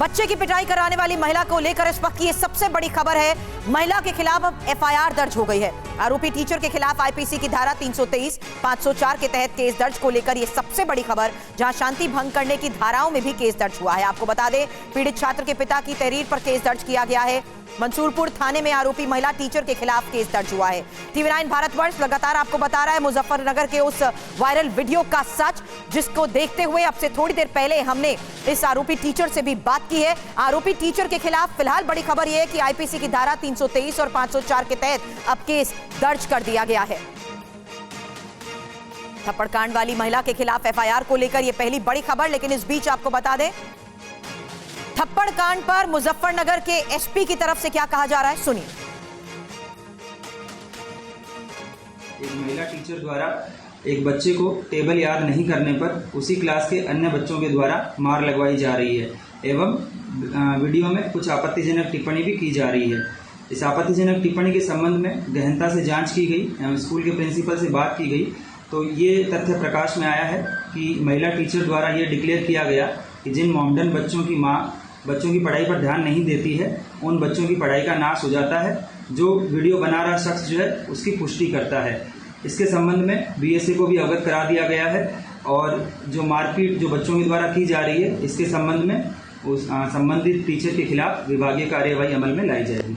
बच्चे की पिटाई कराने वाली महिला को लेकर इस वक्त की ये सबसे बड़ी खबर है। महिला के खिलाफ अब एफआईआर दर्ज हो गई है। आरोपी टीचर के खिलाफ आईपीसी की धारा 323, 504 के तहत केस दर्ज को लेकर ये सबसे बड़ी खबर, जहां शांति भंग करने की धाराओं में भी केस दर्ज हुआ है। आपको बता दें, पीड़ित छात्र के पिता की तहरीर पर केस दर्ज किया गया है। मंसूरपुर थाने में आरोपी महिला टीचर के खिलाफ केस दर्ज हुआ है। TV9 भारतवर्ष लगातार आपको बता रहा है मुजफ्फरनगर के उस वायरल वीडियो का सच, जिसको देखते हुए अब से थोड़ी देर पहले हमने इस आरोपी टीचर से भी बात की है। आरोपी टीचर के खिलाफ फिलहाल बड़ी खबर यह है कि आईपीसी की धारा 323 और 504 के तहत अब केस दर्ज कर दिया गया है। थप्पड़ कांड वाली महिला के खिलाफ एफआईआर को लेकर यह पहली बड़ी खबर, लेकिन इस बीच आपको बता दें, थप्पड़ कांड पर मुजफ्फरनगर के एसपी की तरफ से क्या कहा जा रहा है, सुनिए। एक महिला टीचर द्वारा एक बच्चे को टेबल याद नहीं करने पर उसी क्लास के अन्य बच्चों के द्वारा मार लगवाई जा रही है एवं वीडियो में कुछ आपत्तिजनक टिप्पणी भी की जा रही है। इस आपत्तिजनक टिप्पणी के संबंध में गहनता से जांच की गई, स्कूल के प्रिंसिपल से बात की गई, तो ये तथ्य प्रकाश में आया है कि महिला टीचर द्वारा ये डिक्लेयर किया गया कि जिन मॉमडन बच्चों की माँ बच्चों की पढ़ाई पर ध्यान नहीं देती है, उन बच्चों की पढ़ाई का नाश हो जाता है। जो वीडियो बना रहा शख्स जो है उसकी पुष्टि करता है। इसके संबंध में बीएसए को भी अवगत करा दिया गया है और जो मारपीट जो बच्चों के द्वारा की जा रही है, इसके संबंध में उस संबंधित टीचर के खिलाफ विभागीय कार्यवाही अमल में लाई जाएगी।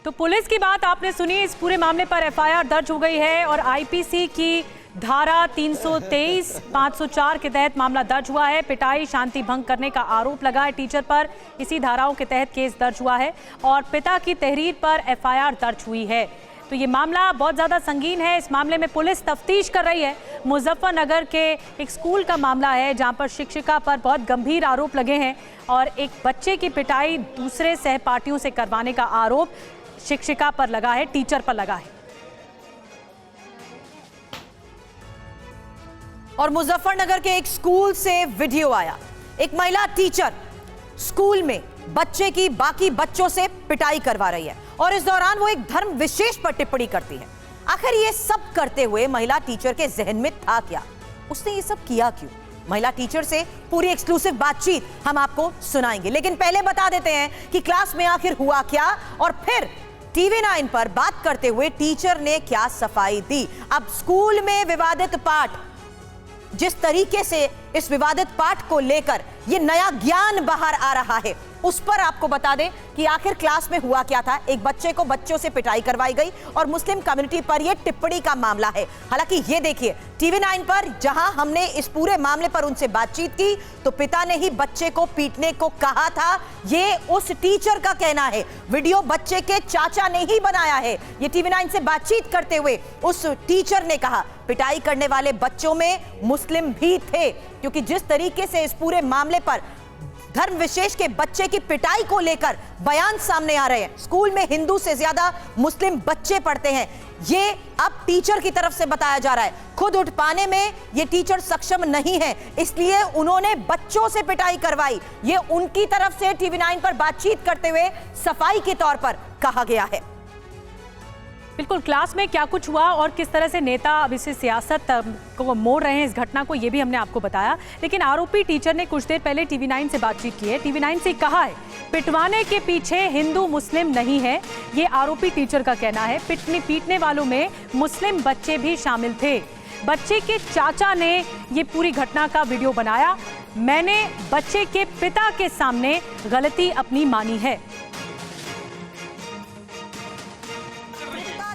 तो पुलिस की बात आपने सुनी। इस पूरे मामले पर एफआईआर दर्ज हो गई है और आईपीसी की धारा 323, 504 के तहत मामला दर्ज हुआ है। पिटाई, शांति भंग करने का आरोप लगा है टीचर पर, इसी धाराओं के तहत केस दर्ज हुआ है और पिता की तहरीर पर एफआईआर दर्ज हुई है। तो ये मामला बहुत ज़्यादा संगीन है। इस मामले में पुलिस तफ्तीश कर रही है। मुजफ्फरनगर के एक स्कूल का मामला है जहां पर शिक्षिका पर बहुत गंभीर आरोप लगे हैं और एक बच्चे की पिटाई दूसरे सहपाठियों से करवाने का आरोप शिक्षिका पर लगा है, टीचर पर लगा है। और मुजफ्फरनगर के एक स्कूल से वीडियो आया। एक महिला टीचर स्कूल में बच्चे की बाकी बच्चों से पिटाई करवा रही है और इस दौरान वो एक धर्म विशेष पर टिप्पणी करती है। आखिर ये सब करते हुए महिला टीचर के जहन में था क्या? उसने ये सब किया क्यों? महिला टीचर से पूरी एक्सक्लूसिव बातचीत हम आपको सुनाएंगे, लेकिन पहले बता देते हैं कि क्लास में आखिर हुआ क्या और फिर TV9 पर बात करते हुए टीचर ने क्या सफाई दी। अब स्कूल में विवादित पाठ, जिस तरीके से इस विवादित पाठ को लेकर ये नया ज्ञान बाहर आ रहा है, उस पर आपको बता दें कि आखिर क्लास में हुआ क्या था। एक बच्चे को बच्चों से पिटाई करवाई गई और मुस्लिम कम्युनिटी पर यह टिप्पणी का मामला है। हालांकि ये देखिए, TV9 पर जहां हमने इस पूरे मामले पर उनसे बातचीत की तो पिता ने ही बच्चे को पीटने को कहा था, ये उस टीचर का कहना है। वीडियो बच्चे के चाचा ने ही बनाया है। ये TV9 से बातचीत करते हुए उस टीचर ने कहा, पिटाई करने वाले बच्चों में मुस्लिम भी थे, क्योंकि जिस तरीके से इस पूरे मामले पर धर्म विशेष के बच्चे की पिटाई को लेकर बयान सामने आ रहे हैं, स्कूल में हिंदू से ज्यादा मुस्लिम बच्चे पढ़ते हैं, ये अब टीचर की तरफ से बताया जा रहा है। खुद उठ पाने में ये टीचर सक्षम नहीं है, इसलिए उन्होंने बच्चों से पिटाई करवाई। ये उनकी तरफ से TV9 पर बातचीत करते हुए सफाई के तौर पर कहा गया है। बिल्कुल, क्लास में क्या कुछ हुआ और किस तरह से नेता अब इसे सियासत को मोड़ रहे हैं इस घटना को, ये भी हमने आपको बताया। लेकिन आरोपी टीचर ने कुछ देर पहले TV9 से बातचीत की है। TV9 से कहा है, पिटवाने के पीछे हिंदू मुस्लिम नहीं है, ये आरोपी टीचर का कहना है। पीटने वालों में मुस्लिम बच्चे भी शामिल थे। बच्चे के चाचा ने ये पूरी घटना का वीडियो बनाया। मैंने बच्चे के पिता के सामने गलती अपनी मानी है।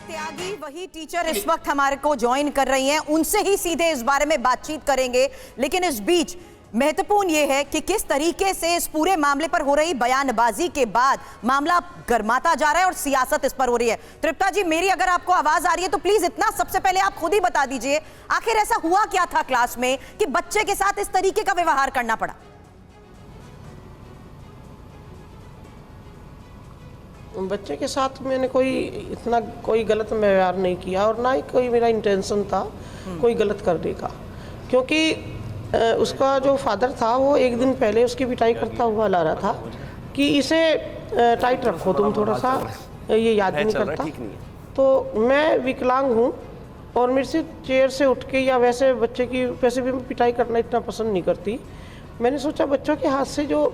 त्यागी वही टीचर इस वक्त हमारे को ज्वाइन कर रही हैं, उनसे ही सीधे इस बारे में बातचीत करेंगे। लेकिन इस बीच महत्वपूर्ण यह है कि किस तरीके से इस पूरे मामले पर हो रही बयानबाजी के बाद मामला गर्माता जा रहा है और सियासत इस पर हो रही है। तृप्ता जी, मेरी अगर आपको आवाज आ रही है तो प्लीज इतना सबसे पहले आप खुद ही बता दीजिए, आखिर ऐसा हुआ क्या था क्लास में कि बच्चे के साथ इस तरीके का व्यवहार करना पड़ा? बच्चे के साथ मैंने कोई गलत व्यवहार नहीं किया और ना ही कोई मेरा इंटेंशन था कोई गलत करने का, क्योंकि उसका जो फादर था वो एक दिन पहले उसकी पिटाई करता हुआ ला रहा था कि इसे टाइट रखो, तुम थोड़ा सा ये याद नहीं करता। तो मैं विकलांग हूँ और मेरे से चेयर से उठ के या वैसे बच्चे की वैसे भी मैं पिटाई करना इतना पसंद नहीं करती, मैंने सोचा बच्चों के हाथ से जो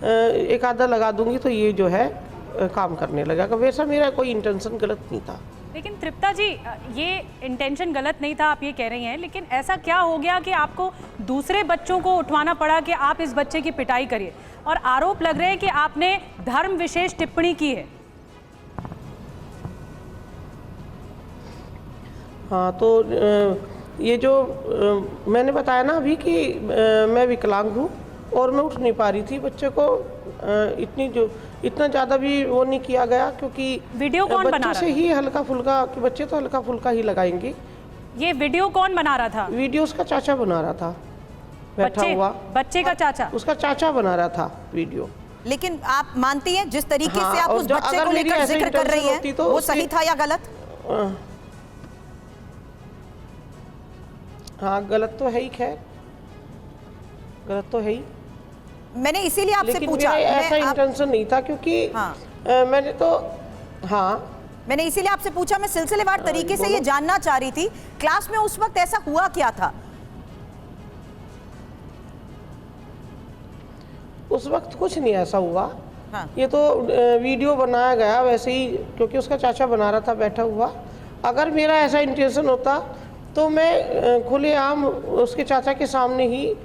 एक आधा लगा दूंगी तो ये जो है काम करने लगेगा। वैसा मेरा कोई इंटेंशन गलत नहीं था। लेकिन तृप्ता जी, ये इंटेंशन गलत नहीं था आप ये कह रही हैं, लेकिन ऐसा क्या हो गया कि आपको दूसरे बच्चों को उठवाना पड़ा कि आप इस बच्चे की पिटाई करिए? और आरोप लग रहे हैं कि आपने धर्म विशेष टिप्पणी की है। हाँ, तो ये जो मैंने बताया ना अभी कि मैं विकलांग हूँ और मैं उठ नहीं पा रही थी। बच्चे को इतना ज़्यादा भी वो नहीं किया गया, क्योंकि वीडियो कौन बना रहा बच्चों से ही हल्का फुल्का, कि बच्चे तो हल्का फुल्का ही लगाएंगे। ये वीडियो कौन बना रहा था? वीडियो उसका चाचा बना रहा था, बैठा हुआ। बच्चे का चाचा? उसका चाचा बना रहा था वीडियो। लेकिन आप मानती हैं जिस तरीके हाँ, से आप और उस जो बच्चे अगर को मेरी लेकर ऐसे जिक्र कर रही इंटेंशन होती हैं, तो वो उसके- सही था या गलत? हाँ, गलत तो है ही, खैर गलत तो है ही, मैंने इसीलिए आपसे लेकिन पूछा। मेरा ऐसा मैं इंटेंशन नहीं था, क्योंकि हाँ। मैंने तो मैंने इसीलिए आपसे पूछा, मैं सिलसिलेवार तरीके से ये जानना चाह रही थी, क्लास में उस वक्त ऐसा हुआ क्या था? उस वक्त कुछ नहीं ऐसा हुआ। हाँ। ये तो वीडियो बनाया गया वैसे ही, क्योंकि उसका चाचा बना रहा था बैठा हुआ। अगर मेरा ऐसा इंटेंशन होता तो मैं खुलेआम उसके चाचा के सामने ही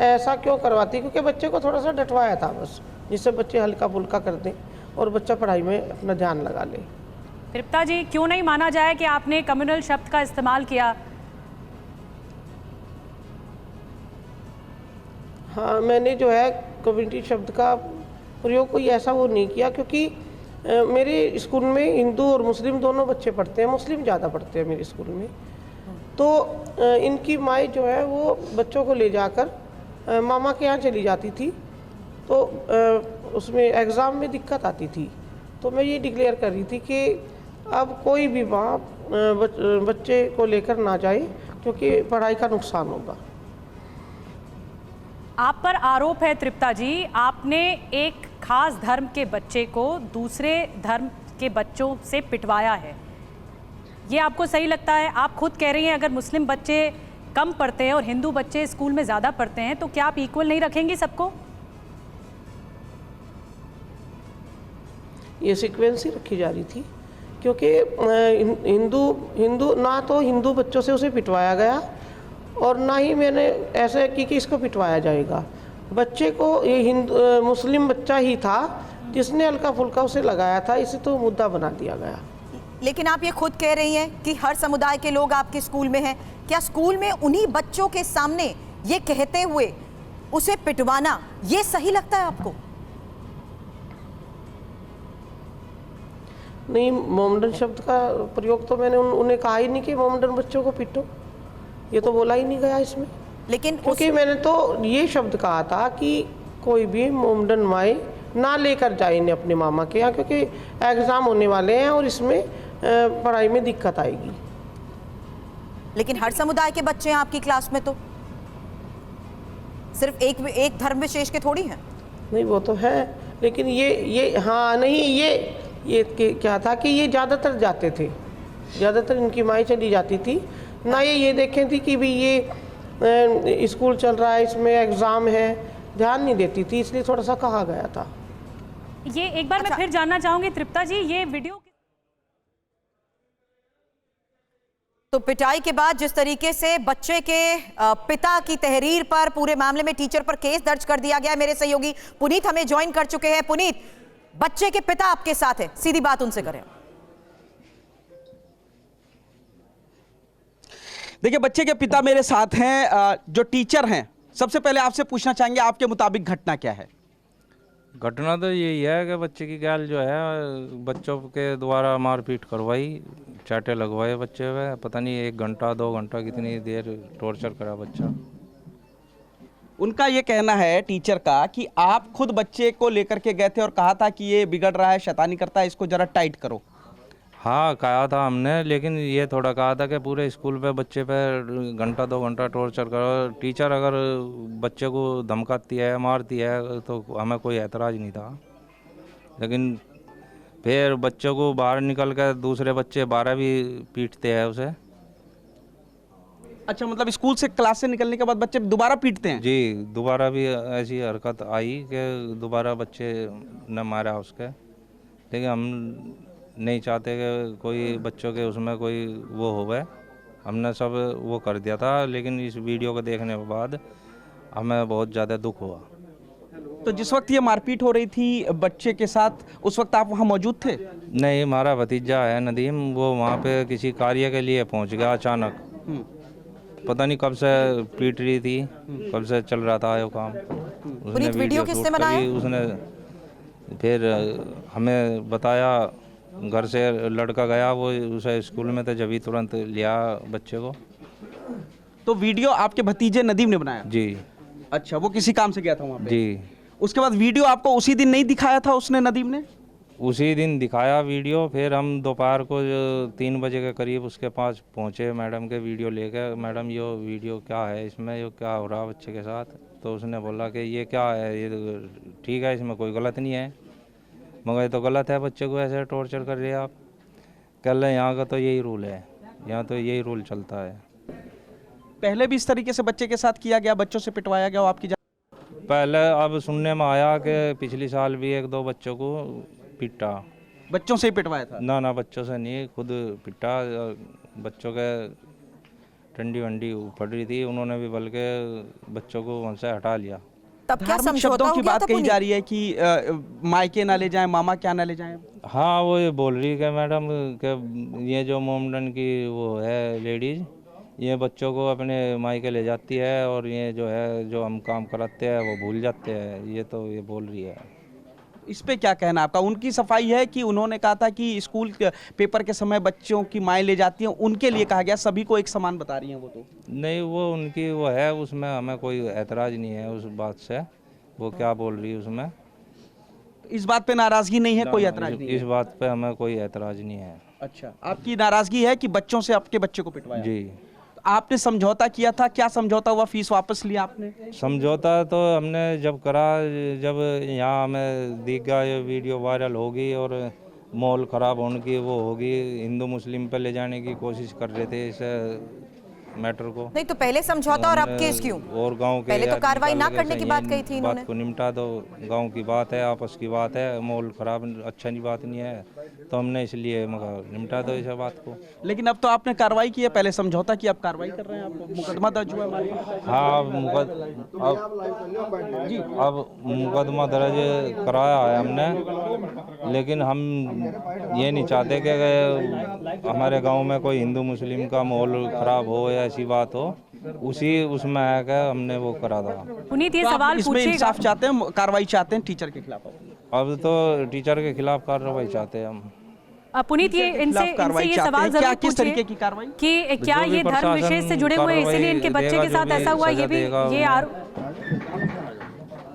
ऐसा क्यों करवाती, क्योंकि बच्चे को थोड़ा सा डटवाया था बस, जिससे बच्चे हल्का फुल्का कर दें और बच्चा पढ़ाई में अपना ध्यान लगा ले। तृप्ता जी, क्यों नहीं माना जाए कि आपने कम्युनल शब्द का इस्तेमाल किया? हाँ, मैंने जो है कम्युनिटी शब्द का प्रयोग कोई ऐसा वो नहीं किया, क्योंकि मेरे स्कूल में हिंदू और मुस्लिम दोनों बच्चे पढ़ते हैं। मुस्लिम ज़्यादा पढ़ते हैं मेरे स्कूल में। तो इनकी माँ जो है वो बच्चों को ले जाकर मामा के यहाँ चली जाती थी, तो उसमें एग्ज़ाम में दिक्कत आती थी। तो मैं ये डिक्लेयर कर रही थी कि अब कोई भी माँ बच्चे को लेकर ना जाए, क्योंकि पढ़ाई का नुकसान होगा। आप पर आरोप है तृप्ता जी, आपने एक खास धर्म के बच्चे को दूसरे धर्म के बच्चों से पिटवाया है। ये आपको सही लगता है? आप खुद कह रही हैं अगर मुस्लिम बच्चे कम पढ़ते हैं और हिंदू बच्चे स्कूल में ज़्यादा पढ़ते हैं, तो क्या आप इक्वल नहीं रखेंगी सबको? ये सीक्वेंस ही रखी जा रही थी, क्योंकि हिंदू ना तो हिंदू बच्चों से उसे पिटवाया गया और ना ही मैंने ऐसा कि इसको पिटवाया जाएगा। बच्चे को ये मुस्लिम बच्चा ही था जिसने हल्का फुल्का उसे लगाया था, इसे तो मुद्दा बना दिया गया। लेकिन आप ये खुद कह रही हैं कि हर समुदाय के लोग आपके स्कूल में हैं। क्या स्कूल में उन्हीं बच्चों के सामने ये कहते हुए उसे पिटवाना ये सही लगता है आपको? नहीं, मोमडन शब्द का प्रयोग तो मैंने उन्हें कहा ही नहीं कि मोमडन बच्चों को पीटो, ये तो बोला ही नहीं गया इसमें। लेकिन क्योंकि मैंने तो ये शब्द कहा था कि कोई भी मोमडन माए ना लेकर जाए इन्हें अपने मामा के यहाँ, क्योंकि एग्ज़ाम होने वाले हैं और इसमें पढ़ाई में दिक्कत आएगी। लेकिन हर समुदाय के बच्चे हैं आपकी क्लास में, तो सिर्फ एक धर्म विशेष के थोड़ी हैं। नहीं, वो तो है, लेकिन ये हाँ नहीं, ये क्या था कि ये ज़्यादातर जाते थे, ज़्यादातर इनकी माएँ चली जाती थी ना। ये देखें थी कि भाई ये स्कूल चल रहा है, इसमें एग्ज़ाम है, ध्यान नहीं देती थी, इसलिए थोड़ा सा कहा गया था। ये एक बार मैं फिर जानना चाहूंगी तृप्ता जी, ये वीडियो तो पिटाई के बाद जिस तरीके से बच्चे के पिता की तहरीर पर पूरे मामले में टीचर पर केस दर्ज कर दिया गया। मेरे सहयोगी पुनीत हमें ज्वाइन कर चुके हैं। पुनीत, बच्चे के पिता आपके साथ है, सीधी बात उनसे करें। देखिए, बच्चे के पिता मेरे साथ हैं, जो टीचर हैं। सबसे पहले आपसे पूछना चाहेंगे, आपके मुताबिक घटना क्या है? घटना तो यही है कि बच्चे की गाल जो है बच्चों के द्वारा मारपीट करवाई, चाटे लगवाए बच्चे पे। पता नहीं 1 घंटा 2 घंटा कितनी देर टॉर्चर करा बच्चा। उनका ये कहना है टीचर का कि आप खुद बच्चे को लेकर के गए थे और कहा था कि ये बिगड़ रहा है, शैतानी करता है, इसको जरा टाइट करो। हाँ, कहा था हमने, लेकिन ये थोड़ा कहा था कि पूरे स्कूल पे बच्चे पे 1 घंटा 2 घंटा टॉर्चर करो। टीचर अगर बच्चे को धमकाती है, मारती है, तो हमें कोई एतराज़ नहीं था। लेकिन फिर बच्चों को बाहर निकल कर दूसरे बच्चे 12 भी पीटते हैं उसे। अच्छा, मतलब स्कूल से क्लास से निकलने के बाद बच्चे दोबारा पीटते हैं? जी, दोबारा भी ऐसी हरकत आई कि दोबारा बच्चे न मारा उसके, लेकिन हम नहीं चाहते कि कोई बच्चों के उसमें कोई वो हो गए। हमने सब वो कर दिया था, लेकिन इस वीडियो को देखने के बाद हमें बहुत ज़्यादा दुख हुआ। तो जिस वक्त ये मारपीट हो रही थी बच्चे के साथ, उस वक्त आप वहाँ मौजूद थे? नहीं, हमारा भतीजा है नदीम, वो वहाँ पे किसी कार्य के लिए पहुँच गया अचानक। पता नहीं कब से पीट रही थी, कब से चल रहा था ये काम। उसने वीडियो किसने शूट बनाया? करी, उसने फिर हमें बताया, घर से लड़का गया, वो उसे स्कूल में था, जब ही तुरंत लिया बच्चे को। तो वीडियो आपके भतीजे नदीम ने बनाया? जी अच्छा, वो किसी काम से गया था वहाँ पे? जी, उसके बाद वीडियो आपको उसी दिन नहीं दिखाया था उसने, नदीम ने? उसी दिन दिखाया वीडियो। फिर हम दोपहर को 3 बजे के करीब उसके पास पहुँचे मैडम के वीडियो लेकर। मैडम ये वीडियो क्या है, इसमें ये क्या हो रहा बच्चे के साथ? तो उसने बोला कि ये क्या है, ये ठीक है, इसमें कोई गलत नहीं है। मगर ये तो गलत है, बच्चे को ऐसे टॉर्चर कर रहे हैं आप। कह रहे यहाँ का तो यही रूल है, यहाँ तो यही रूल चलता है। पहले भी इस तरीके से बच्चे के साथ किया गया, बच्चों से पिटवाया गया आपकी पहले अब सुनने में आया कि पिछली साल भी 1-2 बच्चों को पिटा। बच्चों से ही पिटवाया था? ना बच्चों से नहीं, खुद पिटा। बच्चों के ठंडी वंडी पड़ रही थी, उन्होंने भी बल्कि बच्चों को वहाँ से हटा लिया। तब क्या धार्मिक समझौता शब्दों हो की गया बात था कही पुनीत? जा रही है कि मायके ना ले जाएं, मामा क्या ना ले जाएं। हाँ, वो ये बोल रही है मैडम कि ये जो मोमडन की वो है लेडीज़, ये बच्चों को अपने मायके ले जाती है, और ये जो है जो हम काम कराते हैं वो भूल जाते हैं। ये तो ये बोल रही है। इस पे क्या कहना आपका? उनकी सफाई है कि उन्होंने कहा था कि स्कूल पेपर के समय बच्चों की माएँ ले जाती हैं, उनके लिए कहा गया, सभी को एक समान बता रही हैं वो तो? नहीं, वो उनकी वो है, उसमें हमें कोई एतराज़ नहीं है उस बात से। वो क्या बोल रही है उसमें, इस बात पे नाराजगी नहीं है? कोई एतराज नहीं इस बात पे हमें कोई एतराज़ नहीं है। अच्छा, आपकी नाराजगी है कि बच्चों से आपके बच्चे को पिटवाया? जी। आपने समझौता किया था, क्या समझौता हुआ? फीस वापस लिया आपने? समझौता तो हमने जब करा, जब यहाँ हमें दिख गया ये वीडियो वायरल होगी और माहौल ख़राब होने की वो होगी, हिंदू मुस्लिम पे ले जाने की कोशिश कर रहे थे इस मैटर को। नहीं तो पहले समझौता और अब केस क्यों? और गांव के पहले तो कार्रवाई ना निकाल के करने की सही बात कही थी इन्होंने। बात को निपटा दो, गांव की बात है, आपस की बात है, माहौल खराब अच्छा नहीं बात नहीं है, तो हमने इसलिए मगर निपटा दो इस बात को। लेकिन अब तो आपने कार्रवाई की है, पहले समझौता की, अब कार्रवाई कर रहे हैं, आप मुकदमा दर्ज हुआ हमारे? हाँ, अब मुकदमा दर्ज कराया है हमने, लेकिन हम ये नहीं चाहते कि हमारे गांव में कोई हिंदू मुस्लिम का माहौल खराब हो या ऐसी बात हो। उसमें आकर हमने वो करा था। पुनीत, ये तो आप सवाल इसमें पूछिएगा। इंसाफ चाहते हैं, कार्रवाई चाहते हैं टीचर के खिलाफ? अब तो टीचर के खिलाफ कार्रवाई चाहते हैं हम। पुनीत, ये इनसे ये सवाल क्या, जरूर किस तरीके पूछिए की कार्रवाई? कि क्या जो भी ये धर्म प्रशासन विशेष से जुड़े हुए हैं, इसीलिए इनके बच्चे देगा, के साथ जो भी ऐसा हुआ, ये सजा भी देगा ये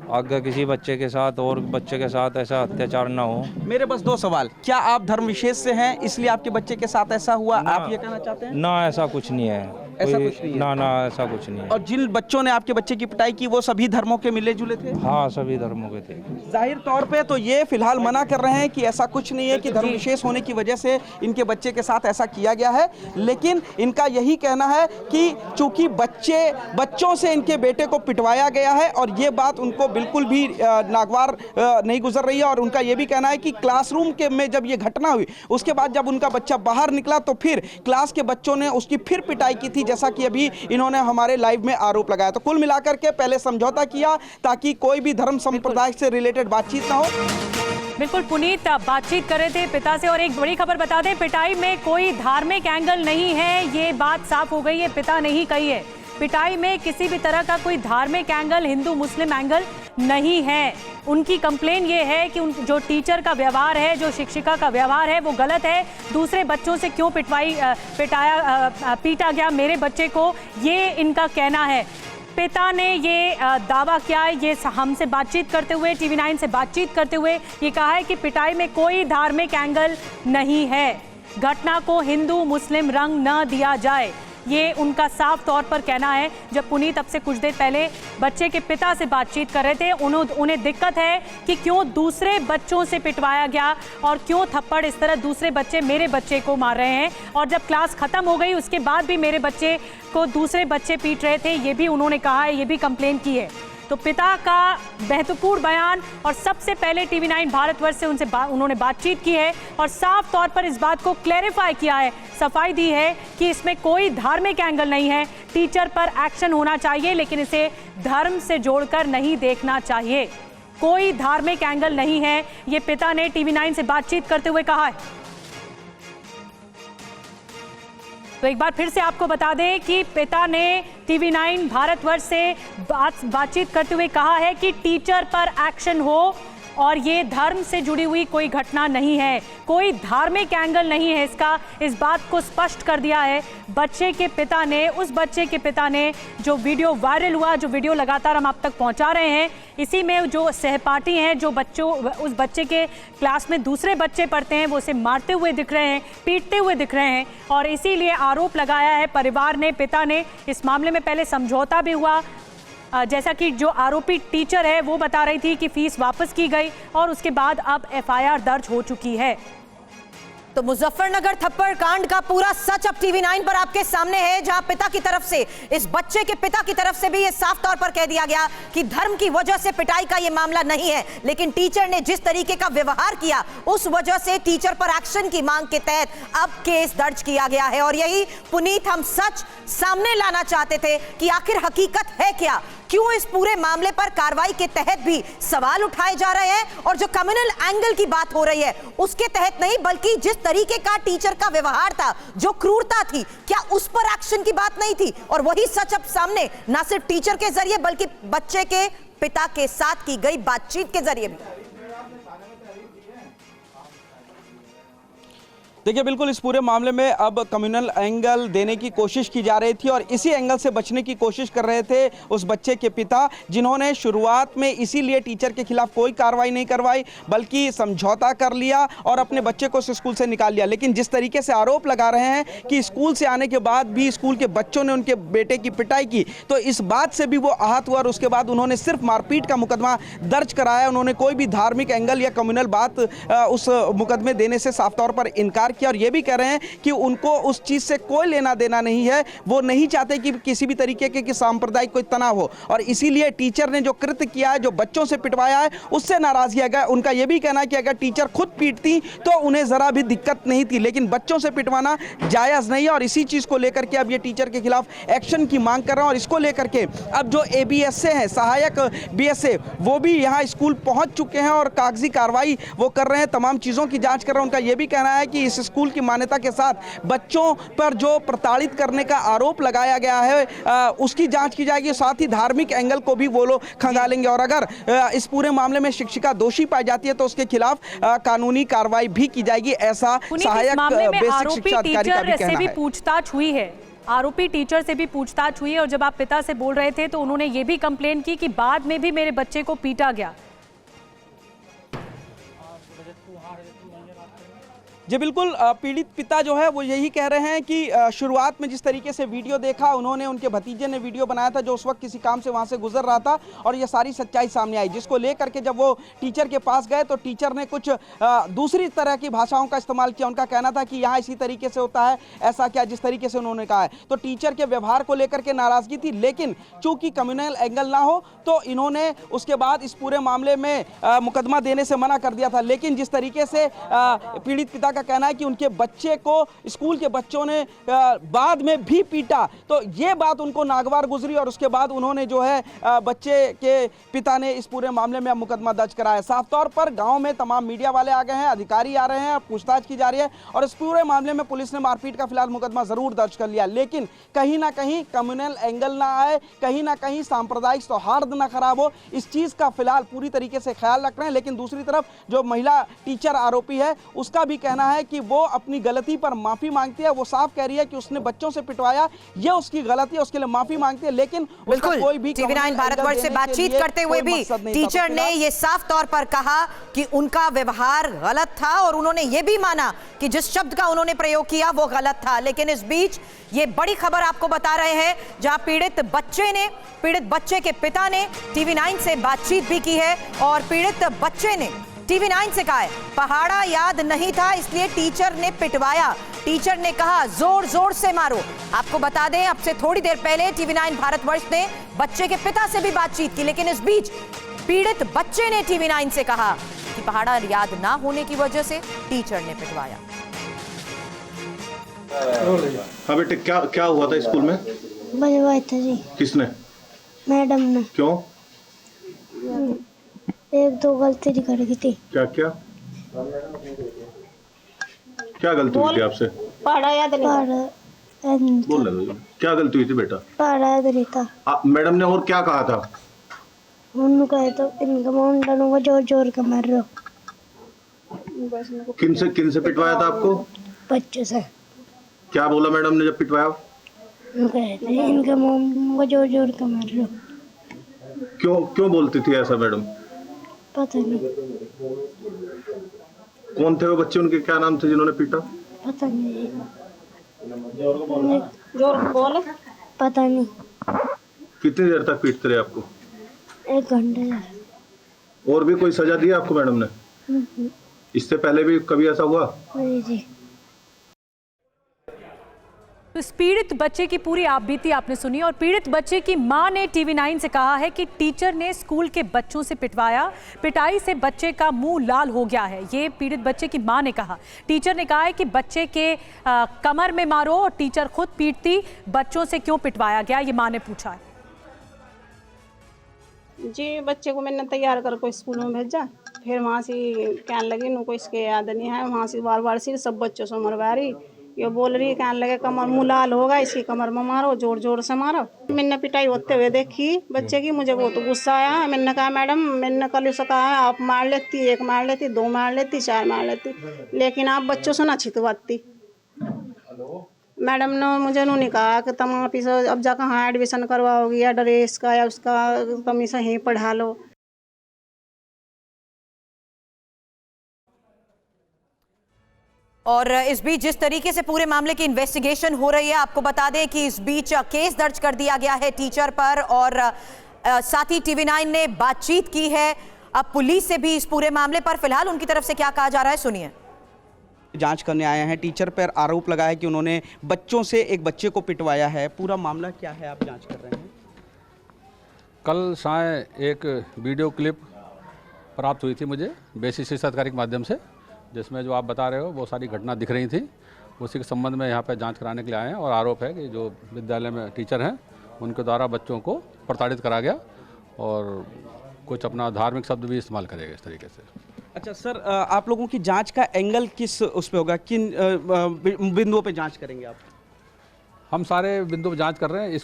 आगे किसी बच्चे के साथ और बच्चे के साथ ऐसा अत्याचार ना हो। मेरे बस 2 सवाल। क्या आप धर्म विशेष से हैं इसलिए आपके बच्चे के साथ ऐसा हुआ, आप ये कहना चाहते हैं? ना, ऐसा कुछ नहीं है। ऐसा कुछ नहीं है? ना, ऐसा कुछ नहीं है। और जिन बच्चों ने आपके बच्चे की पिटाई की वो सभी धर्मों के मिले जुले थे? हाँ, सभी धर्मों के थे। जाहिर तौर पे तो ये फिलहाल मना कर रहे हैं कि ऐसा कुछ नहीं है कि धर्म विशेष होने की वजह से इनके बच्चे के साथ ऐसा किया गया है, लेकिन इनका यही कहना है कि चूंकि बच्चों से इनके बेटे को पिटवाया गया है और ये बात उनको बिल्कुल भी नागवार नहीं गुजर रही है। और उनका ये भी कहना है कि क्लासरूम के में जब ये घटना हुई उसके बाद जब उनका बच्चा बाहर निकला तो फिर क्लास के बच्चों ने उसकी फिर पिटाई की थी, जैसा कि अभी इन्होंने हमारे लाइव में आरोप लगाया। तो कुल मिलाकर के पहले समझौता किया ताकि कोई भी धर्म संप्रदाय से रिलेटेड बातचीत ना हो। बिल्कुल पुनीत, बातचीत कर रहे थे पिता से। और एक बड़ी खबर बता दें, पिटाई में कोई धार्मिक एंगल नहीं है, ये बात साफ हो गई है, पिता ने ही कही है। पिटाई में किसी भी तरह का कोई धार्मिक एंगल, हिंदू मुस्लिम एंगल नहीं है। उनकी कंप्लेन ये है कि जो टीचर का व्यवहार है, जो शिक्षिका का व्यवहार है वो गलत है। दूसरे बच्चों से क्यों पीटा गया मेरे बच्चे को, ये इनका कहना है। पिता ने ये दावा किया है, ये हमसे बातचीत करते हुए, TV9 से बातचीत करते हुए ये कहा है कि पिटाई में कोई धार्मिक एंगल नहीं है, घटना को हिंदू मुस्लिम रंग न दिया जाए। ये उनका साफ तौर पर कहना है। जब पुनीत अब से कुछ देर पहले बच्चे के पिता से बातचीत कर रहे थे, उन्हें दिक्कत है कि क्यों दूसरे बच्चों से पिटवाया गया और क्यों थप्पड़ इस तरह दूसरे बच्चे मेरे बच्चे को मार रहे हैं, और जब क्लास खत्म हो गई उसके बाद भी मेरे बच्चे को दूसरे बच्चे पीट रहे थे, ये भी उन्होंने कहा है, ये भी कंप्लेन की है। तो पिता का महत्वपूर्ण बयान, और सबसे पहले TV9 भारतवर्ष से उन्होंने बातचीत की है और साफ तौर पर इस बात को क्लैरिफाई किया है, सफाई दी है कि इसमें कोई धार्मिक एंगल नहीं है। टीचर पर एक्शन होना चाहिए, लेकिन इसे धर्म से जोड़कर नहीं देखना चाहिए। कोई धार्मिक एंगल नहीं है, ये पिता ने TV9 से बातचीत करते हुए कहा है। तो एक बार फिर से आपको बता दें कि पिता ने TV9 भारतवर्ष से बातचीत करते हुए कहा है कि टीचर पर एक्शन हो, और ये धर्म से जुड़ी हुई कोई घटना नहीं है, कोई धार्मिक एंगल नहीं है इसका, इस बात को स्पष्ट कर दिया है बच्चे के पिता ने। उस बच्चे के पिता ने जो वीडियो वायरल हुआ, जो वीडियो लगातार हम आप तक पहुंचा रहे हैं, इसी में जो सहपाठी हैं, जो उस बच्चे के क्लास में दूसरे बच्चे पढ़ते हैं, वो उसे मारते हुए दिख रहे हैं, पीटते हुए दिख रहे हैं, और इसीलिए आरोप लगाया है परिवार ने, पिता ने। इस मामले में पहले समझौता भी हुआ, जैसा कि जो आरोपी टीचर है वो बता रही थी कि फीस वापस की गई, और उसके बाद अब FIR दर्ज हो चुकी है। तो मुजफ्फरनगर थप्पड़ कांड का पूरा सच अब TV9 पर आपके सामने है, जहां पिता की तरफ से, इस बच्चे के पिता की तरफ से भी ये साफ तौर पर कह दिया गया कि धर्म की वजह से पिटाई का ये मामला नहीं है, लेकिन टीचर ने जिस तरीके का व्यवहार किया उस वजह से टीचर पर एक्शन की मांग के तहत अब केस दर्ज किया गया है। और यही पुनीत हम सच सामने लाना चाहते थे कि आखिर हकीकत है क्या, क्यों इस पूरे मामले पर कार्रवाई के तहत भी सवाल उठाए जा रहे हैं, और जो कम्युनल एंगल की बात हो रही है उसके तहत नहीं, बल्कि जिस तरीके का टीचर का व्यवहार था, जो क्रूरता थी, क्या उस पर एक्शन की बात नहीं थी। और वही सच अब सामने ना सिर्फ टीचर के जरिए बल्कि बच्चे के पिता के साथ की गई बातचीत के जरिए भी। देखिए, बिल्कुल इस पूरे मामले में अब कम्युनल एंगल देने की कोशिश की जा रही थी, और इसी एंगल से बचने की कोशिश कर रहे थे उस बच्चे के पिता, जिन्होंने शुरुआत में इसीलिए टीचर के खिलाफ कोई कार्रवाई नहीं करवाई, बल्कि समझौता कर लिया और अपने बच्चे को स्कूल से निकाल लिया। लेकिन जिस तरीके से आरोप लगा रहे हैं कि स्कूल से आने के बाद भी स्कूल के बच्चों ने उनके बेटे की पिटाई की, तो इस बात से भी वो आहत हुआ, और उसके बाद उन्होंने सिर्फ मारपीट का मुकदमा दर्ज कराया। उन्होंने कोई भी धार्मिक एंगल या कम्युनल बात उस मुकदमे देने से साफ तौर पर इनकार किया, और ये भी कह रहे हैं कि उनको उस चीज से कोई लेना देना नहीं है, वो नहीं चाहते कि किसी भी तरीके के सांप्रदायिक कोई तनाव हो, और इसीलिए टीचर ने जो कृत्य किया है, जो बच्चों से पिटवाया है, उससे नाराज किया गया। उनका यह भी कहना है कि अगर टीचर खुद पीटती तो उन्हें जरा भी दिक्कत नहीं थी, लेकिन बच्चों से पिटवाना जायज नहीं है, और इसी चीज को लेकर के अब ये टीचर के खिलाफ एक्शन की मांग कर रहे हैं। और इसको लेकर के अब जो ABSA है, सहायक BSA, वो भी यहाँ स्कूल पहुंच चुके हैं और कागजी कार्रवाई वो कर रहे हैं, तमाम चीजों की जांच कर रहे हैं। उनका यह भी कहना है कि इस स्कूल की मान्यता के साथ बच्चों पर जो प्रताड़ित करने का आरोप लगाया गया है उसकी जांच की जाएगी, साथ ही धार्मिक एंगल को भी वो लोग खंगालेंगे, और अगर इस पूरे मामले में शिक्षिका दोषी पाई जाती है तो उसके खिलाफ कानूनी कार्रवाई भी की जाएगी, ऐसा सहायक बेसिक शिक्षा अधिकारी का भी कहना है। पूछताछ हुई है, आरोपी टीचर से भी पूछताछ हुई है, और जब आप पिता से बोल रहे थे तो उन्होंने ये भी कंप्लेन की कि बाद में भी मेरे बच्चे को पीटा गया। जी बिल्कुल, पीड़ित पिता जो है वो यही कह रहे हैं कि शुरुआत में जिस तरीके से वीडियो देखा, उन्होंने, उनके भतीजे ने वीडियो बनाया था जो उस वक्त किसी काम से वहाँ से गुजर रहा था, और ये सारी सच्चाई सामने आई, जिसको लेकर के जब वो टीचर के पास गए तो टीचर ने कुछ दूसरी तरह की भाषाओं का इस्तेमाल किया। उनका कहना था कि यहाँ इसी तरीके से होता है, ऐसा क्या, जिस तरीके से उन्होंने कहा है। तो टीचर के व्यवहार को लेकर के नाराजगी थी, लेकिन चूंकि कम्युनल एंगल ना हो तो इन्होंने उसके बाद इस पूरे मामले में मुकदमा देने से मना कर दिया था। लेकिन जिस तरीके से पीड़ित पिता का कहना है कि उनके बच्चे को स्कूल के बच्चों ने बाद में भी पीटा, तो ये बात उनको नागवार गुजरी, और उसके बाद उन्होंने जो है बच्चे के पिता ने इस पूरे मामले में मुकदमा दर्ज कराया। साफ तौर पर गांव में तमाम मीडिया वाले आ गए हैं, अधिकारी आ रहे हैं, पूछताछ की जा रही है, और इस पूरे मामले में पुलिस ने मारपीट का फिलहाल मुकदमा जरूर दर्ज कर लिया। लेकिन कहीं ना कहीं कम्युनल एंगल ना आए, कहीं ना कहीं सांप्रदायिक सौहार्द ना खराब हो, इस चीज का फिलहाल पूरी तरीके से ख्याल रख रहे हैं। लेकिन दूसरी तरफ जो महिला टीचर आरोपी है, उसका भी कहना कहना है कि वो अपनी गलती पर माफ़ी मांगती है। वो साफ कह रही है कि उसने बच्चों से पिटवाया, ये उसकी गलती है, उसके लिए माफ़ी मांगती है, लेकिन बिल्कुल कोई भी TV9 भारतवर्ष से बातचीत करते हुए भी टीचर ने ये साफ तौर पर कहा कि उनका व्यवहार गलत था और उन्होंने ये भी माना कि जिस शब्द का उन्होंने प्रयोग किया वो गलत था। लेकिन इस बीच ये बड़ी खबर आपको बता रहे हैं, जहां पीड़ित बच्चे के पिता ने TV9 से बातचीत भी की है और पीड़ित बच्चे ने TV9 से कहा है पहाड़ा याद नहीं था इसलिए टीचर ने पिटवाया। टीचर ने कहा जोर जोर से मारो। आपको बता दें, अब से थोड़ी देर पहले TV9 भारतवर्ष ने बच्चे के पिता से भी बातचीत की, लेकिन इस बीच पीड़ित बच्चे ने TV9 से कहा कि पहाड़ा याद ना होने की वजह से टीचर ने पिटवाया। हाँ बेटे, क्या क्या हुआ था स्कूल में? बजवाया था जी। किसने? मैडम ने। क्यों? एक दो गलती कर दी थी। क्या क्या क्या गलती हुई थी आपसे? पढ़ा याद नहीं। बोल रहे हो, क्या गलती हुई थी बेटा? पढ़ा याद नहीं था। मैडम ने और क्या कहा था? उन्होंने कहा तो इनका मुंडन को जोर जोर के मार रहे हो। किन से पिटवाया था आपको? बच्चों से। क्या बोला मैडम ने जब पिटवाया? इनके मुंह को जोर जोर के मार रहे हो। क्यों बोलती थी ऐसा मैडम? पता नहीं। कौन थे वो बच्चे, उनके क्या नाम थे जिन्होंने पीटा? पता नहीं। जोर बोल। पता नहीं। कितनी देर तक पीटते रहे आपको? 1 घंटे। और भी कोई सजा दी आपको मैडम ने? इससे पहले भी कभी ऐसा हुआ? जी। तो इस पीड़ित बच्चे की पूरी आपबीती आपने सुनी और पीड़ित बच्चे की मां ने TV9 से कहा है कि टीचर ने स्कूल के बच्चों से पिटवाया, पिटाई से बच्चे का मुंह लाल हो गया है। ये पीड़ित बच्चे की मां ने कहा। टीचर ने कहा है कि बच्चे के कमर में मारो और टीचर खुद पीटती, बच्चों से क्यों पिटवाया गया, ये मां ने पूछा है। जी, बच्चे को मैंने तैयार कर को स्कूल में भेजा, फिर वहाँ से कहने लगी नु को इसके याद नहीं है, वहाँ से बार बार से सब बच्चों से मरवा रही, ये बोल रही कहने लगे कमर मुँह लाल होगा, इसकी कमर में मारो, जोर जोर से मारो। मैंने पिटाई होते हुए देखी बच्चे की, मुझे बहुत गुस्सा आया। मैंने कहा मैडम, मैंने कल उसे कहा है आप मार लेती, 1 मार लेती, 2 मार लेती, 4 मार लेती, लेकिन आप बच्चों से ना छितवाती। मैडम ने मुझे नहीं कहा कि तुम आप इसे अब जा कहाँ एडमिशन करवाओगी या ड्रेस का या उसका तुम इसे यहीं पढ़ा लो। और इस बीच जिस तरीके से पूरे मामले की इन्वेस्टिगेशन हो रही है, आपको बता दें कि इस बीच केस दर्ज कर दिया गया है टीचर पर और साथ ही TV9 ने बातचीत की है अब पुलिस से भी इस पूरे मामले पर। फिलहाल उनकी तरफ से क्या कहा जा रहा है, सुनिए। जांच करने आए हैं, टीचर पर आरोप लगा है कि उन्होंने बच्चों से एक बच्चे को पिटवाया है। पूरा मामला क्या है, आप जांच कर रहे हैं? कल साय एक वीडियो क्लिप प्राप्त हुई थी मुझे बेसिस शिक्षा अधिकारी के माध्यम से, जिसमें जो आप बता रहे हो वो सारी घटना दिख रही थी। उसी के संबंध में यहाँ पे जांच कराने के लिए आए हैं और आरोप है कि जो विद्यालय में टीचर हैं उनके द्वारा बच्चों को प्रताड़ित करा गया और कुछ अपना धार्मिक शब्द भी इस्तेमाल करेगा इस तरीके से। अच्छा सर, आप लोगों की जांच का एंगल किस उस पे होगा, किन बिंदुओं पे जांच करेंगे आप? हम सारे बिंदु पर जांच कर रहे हैं।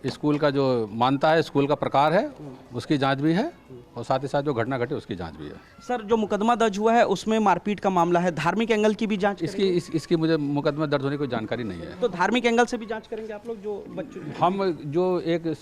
स्कूल का जो मानता है, स्कूल का प्रकार है, उसकी जांच भी है और साथ ही साथ जो घटना घटी उसकी जांच भी है। सर, जो मुकदमा दर्ज हुआ है उसमें मारपीट का मामला है, धार्मिक एंगल की भी जांच इसकी मुझे मुकदमा दर्ज होने की कोई जानकारी नहीं है। तो धार्मिक एंगल से भी जांच करेंगे आप लोग? जो बच्चों, हम जो एक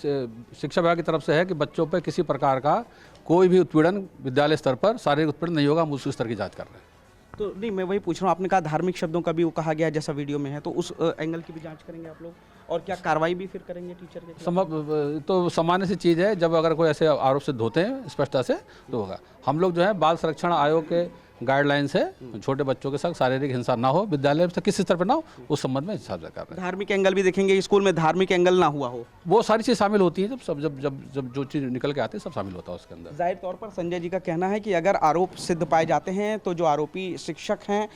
शिक्षा विभाग की तरफ से है कि बच्चों पर किसी प्रकार का कोई भी उत्पीड़न विद्यालय स्तर पर शारीरिक उत्पीड़न नहीं होगा, हम उस स्तर की जाँच कर रहे हैं। तो नहीं, मैं वही पूछ रहा हूँ, आपने कहा धार्मिक शब्दों का भी वो कहा गया जैसा वीडियो में है, तो उस एंगल की भी जांच करेंगे आप लोग? और क्या कार्रवाई भी फिर करेंगे टीचर के खिलाफ? तो सामान्य सी चीज़ है, जब अगर कोई ऐसे आरोप सिद्ध होते हैं स्पष्टता से तो होगा। हम लोग जो है बाल संरक्षण आयोग के गाइडलाइंस है, छोटे बच्चों के साथ शारीरिक हिंसा ना हो, विद्यालय में किस स्तर पर ना हो, उस संबंध में हिसाब से कर रहे हैं। धार्मिक एंगल भी देखेंगे, स्कूल में धार्मिक एंगल ना हुआ हो, वो सारी चीज़ शामिल होती है। जब जो चीज़ निकल के आती है सब शामिल होता है उसके अंदर। जाहिर तौर पर संजय जी का कहना है कि अगर आरोप सिद्ध पाए जाते हैं तो जो आरोपी शिक्षक हैं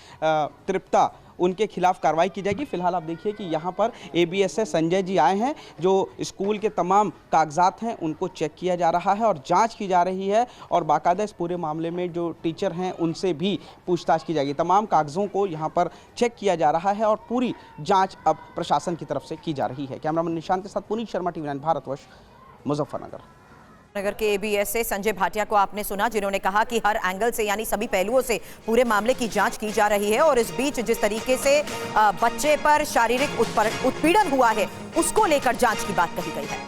तृप्ता, उनके खिलाफ कार्रवाई की जाएगी। फिलहाल आप देखिए कि यहाँ पर ABS से संजय जी आए हैं, जो स्कूल के तमाम कागजात हैं उनको चेक किया जा रहा है और जांच की जा रही है और बाकायदा इस पूरे मामले में जो टीचर हैं उनसे भी पूछताछ की जाएगी। तमाम कागजों को यहाँ पर चेक किया जा रहा है और पूरी जाँच अब प्रशासन की तरफ से की जा रही है। कैमरामैन निशांत के साथ पुनीत शर्मा, TV9 भारतवर्ष, मुजफ्फरनगर। नगर के एबीएस से संजय भाटिया को आपने सुना, जिन्होंने कहा कि हर एंगल से यानी सभी पहलुओं से पूरे मामले की जांच की जा रही है और इस बीच जिस तरीके से बच्चे पर शारीरिक उत्पीड़न हुआ है उसको लेकर जांच की बात कही गई है।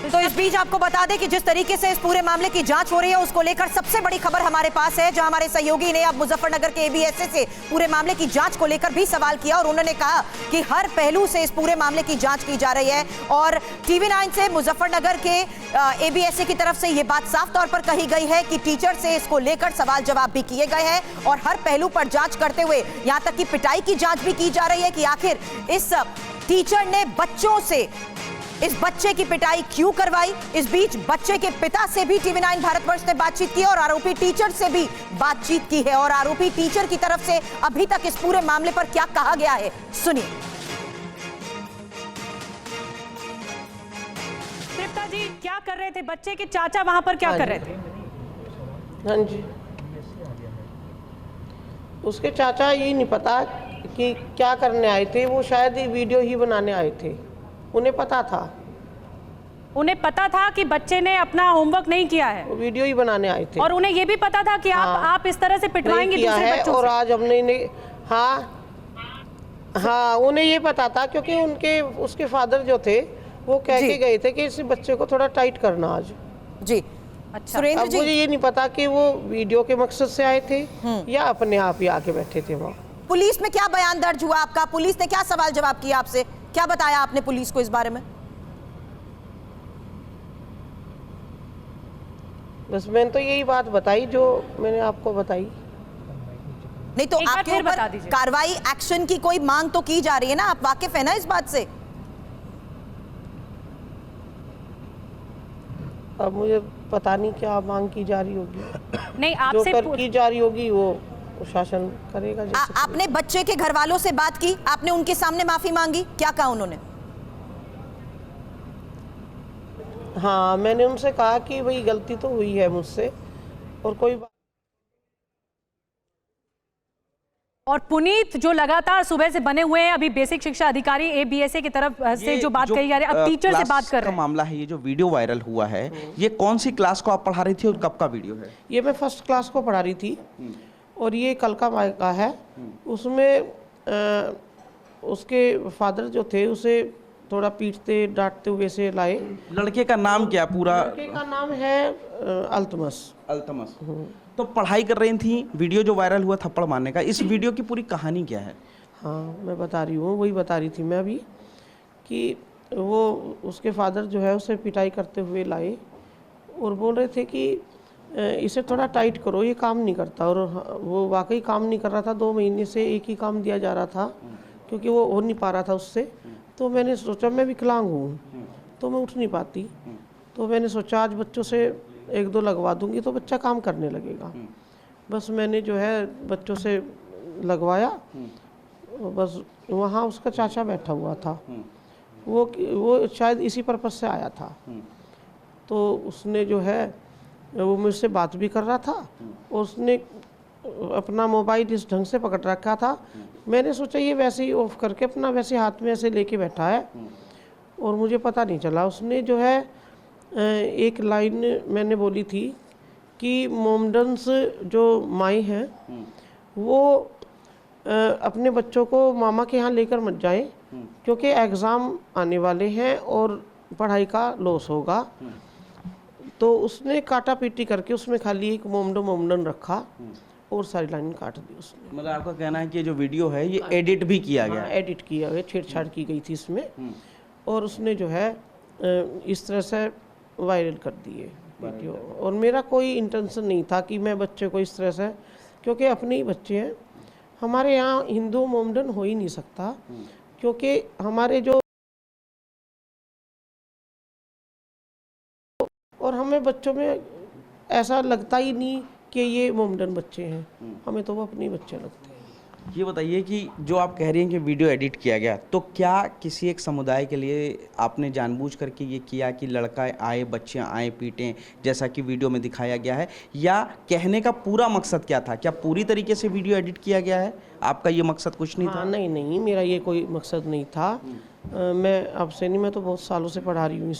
तो इस बीच आपको बता दें कि जिस तरीके से इस पूरे मामले की जांच हो रही है उसको लेकर सबसे बड़ी खबर हमारे पास है, जहां हमारे सहयोगी ने अब मुजफ्फरनगर के एबीएसए से पूरे मामले की जांच को लेकर भी सवाल किया और उन्होंने कहा कि हर पहलू से इस पूरे मामले की जांच की जा रही है। और टीवी9 से मुजफ्फरनगर के एबीएसए की तरफ से यह बात साफ तौर पर कही गई है कि टीचर से इसको लेकर सवाल जवाब भी किए गए हैं और हर पहलू पर जांच करते हुए यहां तक कि पिटाई की जांच भी की जा रही है कि आखिर इस टीचर ने बच्चों से इस बच्चे की पिटाई क्यों करवाई। इस बीच बच्चे के पिता से भी टीवी9 भारतवर्ष ने बातचीत की और आरोपी टीचर से भी बातचीत की है और आरोपी टीचर की तरफ से अभी तक इस पूरे मामले पर क्या कहा गया है, सुनिए। तृप्ता जी, क्या कर रहे थे बच्चे के चाचा वहां पर, क्या कर रहे थे? हाँ जी, उसके चाचा ये नहीं पता कि क्या करने आए थे, वो शायद ये वीडियो ही बनाने आए थे। उन्हें पता था कि बच्चे ने अपना होमवर्क नहीं किया है, वो वीडियो ही बनाने आए थे। और उन्हें ये भी पता था कि आप इस तरह से पिटवाएंगे दूसरे बच्चों और से। आज हमने हाँ उन्हें ये पता था क्योंकि उसके फादर जो थे वो कह के गए थे कि इस बच्चे को थोड़ा टाइट करना आज जी। अच्छा, सुरेंद्र जी, मुझे ये नहीं पता कि वो वीडियो के मकसद से आए थे या अपने आप ही आके बैठे थे वहाँ। पुलिस में क्या बयान दर्ज हुआ आपका? पुलिस ने क्या सवाल जवाब किया आपसे, क्या बताया आपने पुलिस को इस बारे में? बस मैंने तो यही बात बताई जो मैंने आपको बताई। नहीं तो आपके ऊपर कार्रवाई, एक्शन की कोई मांग तो की जा रही है ना, आप वाकिफ है ना इस बात से? अब मुझे पता नहीं क्या मांग की जा रही होगी। नहीं, आपसे जो की जा रही होगी वो शासन करेगा। आपने बच्चे के घर वालों से बात की, आपने उनके सामने माफी मांगी, क्या कहा उन्होंने? हाँ, मैंने उनसे कहा कि भाई गलती तो हुई है मुझसे और कोई बात। और पुनीत जो लगातार सुबह से बने हुए हैं, अभी बेसिक शिक्षा अधिकारी एबीएसए की तरफ से जो बात कही जा रही है, अब टीचर से बात कर रहे हैं। मामला है ये जो वीडियो वायरल हुआ है, ये कौन सी क्लास को आप पढ़ा रही थी और कब का वीडियो है? ये मैं फर्स्ट क्लास को पढ़ा रही थी और ये कल का मायका है। उसमें उसके फादर जो थे उसे थोड़ा पीटते डांटते हुए से लाए। लड़के का नाम क्या पूरा? लड़के का नाम है अल्तमस। तो पढ़ाई कर रही थी, वीडियो जो वायरल हुआ थप्पड़ मारने का, इस वीडियो की पूरी कहानी क्या है? हाँ, मैं बता रही हूँ, वही बता रही थी मैं अभी कि वो उसके फादर जो है उसे पिटाई करते हुए लाए और बोल रहे थे कि इसे थोड़ा टाइट करो, ये काम नहीं करता। और वो वाकई काम नहीं कर रहा था। 2 महीने से एक ही काम दिया जा रहा था क्योंकि वो हो नहीं पा रहा था उससे। तो मैंने सोचा, मैं विकलांग हूँ तो मैं उठ नहीं पाती, तो मैंने सोचा आज बच्चों से 1-2 लगवा दूंगी तो बच्चा काम करने लगेगा। बस मैंने जो है बच्चों से लगवाया। बस वहाँ उसका चाचा बैठा हुआ था, वो शायद इसी पर्पज से आया था। तो उसने जो है वो मुझसे बात भी कर रहा था और उसने अपना मोबाइल इस ढंग से पकड़ रखा था। मैंने सोचा ये वैसे ही ऑफ करके अपना वैसे हाथ में ऐसे लेके बैठा है और मुझे पता नहीं चला। उसने जो है एक लाइन मैंने बोली थी कि मोमडन्स जो माई हैं वो अपने बच्चों को मामा के यहाँ लेकर मत जाएं क्योंकि एग्ज़ाम आने वाले हैं और पढ़ाई का लॉस होगा। तो उसने काटा पीटी करके उसमें खाली एक मोमडन रखा और सारी लाइन काट दी उसने। मतलब आपका कहना है कि ये जो वीडियो है ये एडिट भी किया गया? एडिट किया गया, छेड़छाड़ की गई थी इसमें और उसने जो है इस तरह से वायरल कर दिए वीडियो। और मेरा कोई इंटेंशन नहीं था कि मैं बच्चे को इस तरह से, क्योंकि अपने ही बच्चे हैं। हमारे यहाँ हिंदू मोमडन हो ही नहीं सकता क्योंकि हमारे जो, और हमें बच्चों में ऐसा लगता ही नहीं कि ये मोमडन बच्चे हैं, हमें तो वो अपने बच्चे लगते हैं। ये बताइए कि जो आप कह रही हैं कि वीडियो एडिट किया गया, तो क्या किसी एक समुदाय के लिए आपने जानबूझ करके ये किया कि लड़का आए, बच्चे आए, पीटें, जैसा कि वीडियो में दिखाया गया है, या कहने का पूरा मकसद क्या था? क्या पूरी तरीके से वीडियो एडिट किया गया है? आपका ये मकसद कुछ नहीं था? नहीं, मेरा ये कोई मकसद नहीं था। मैं अब से नहीं, मैं तो बहुत सालों से पढ़ा रही हूँ